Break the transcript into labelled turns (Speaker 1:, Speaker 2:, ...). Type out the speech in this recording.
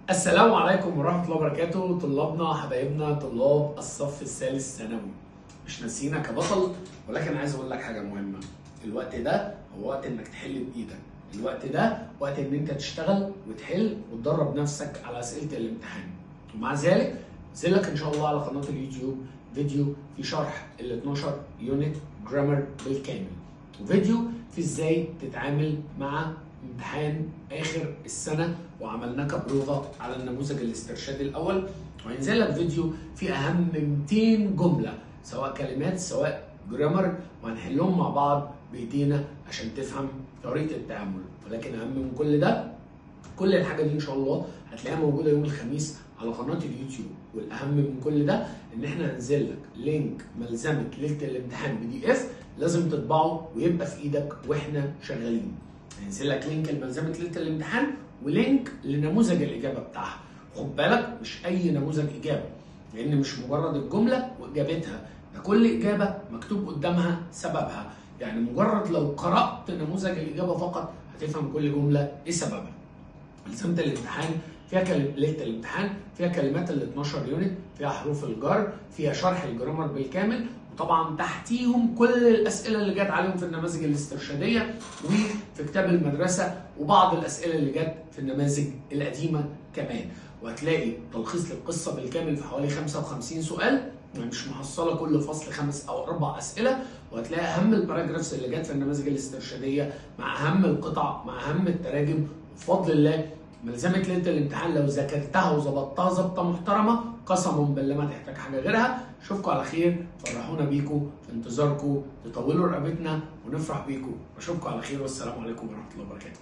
Speaker 1: السلام عليكم ورحمة الله وبركاته. طلابنا حبايبنا طلاب الصف الثالث ثانوي، مش ناسينك يا بطل، ولكن عايز اقول لك حاجة مهمة. الوقت ده هو وقت انك تحل بايدك، الوقت ده وقت ان انت تشتغل وتحل وتدرب نفسك على اسئلة الامتحان. ومع ذلك نزل لك ان شاء الله على قناة اليوتيوب فيديو في شرح ال 12 يونت جرامر بالكامل، وفيديو في ازاي تتعامل مع امتحان اخر السنه، وعملناه كبروفه على النموذج الاسترشادي الاول. وهينزل لك فيديو فيه اهم 200 جمله سواء كلمات سواء جرامر، وهنحلهم مع بعض بايدينا عشان تفهم طريقه التعامل. ولكن اهم من كل ده، كل الحاجه دي ان شاء الله هتلاقيها موجوده يوم الخميس على قناه اليوتيوب. والاهم من كل ده ان احنا هننزل لك لينك ملزمه ليله الامتحان PDF لازم تطبعه ويبقى في ايدك واحنا شغالين. هينزل لك لينك لملزمه ليله الامتحان ولينك لنموذج الاجابه بتاعها. خد بالك، مش اي نموذج اجابه، لان مش مجرد الجمله واجابتها، ده كل اجابه مكتوب قدامها سببها. يعني مجرد لو قرات نموذج الاجابه فقط هتفهم كل جمله ايه سببها. ملزمه الامتحان فيها ليله الامتحان فيها كلمات ال 12 يونت، فيها حروف الجر، فيها شرح الجرامر بالكامل، وطبعا تحتيهم كل الاسئله اللي جت عليهم في النماذج الاسترشاديه وفي كتاب المدرسه، وبعض الاسئله اللي جت في النماذج القديمه كمان. وهتلاقي تلخيص للقصه بالكامل في حوالي 55 سؤال، يعني مش محصله كل فصل 5 أو 4 اسئله. وهتلاقي اهم الباراجرافز اللي جت في النماذج الاسترشاديه مع اهم القطع مع اهم التراجم. بفضل الله ملزمه ليله الامتحان لو ذاكرتها وظبطتها ظبطه محترمه قسما بالله ما تحتاج حاجه غيرها. اشوفكم على خير، فرحونا بيكم، في انتظاركم، تطولوا رقبتنا ونفرح بيكم. واشوفكم على خير، والسلام عليكم ورحمه الله وبركاته.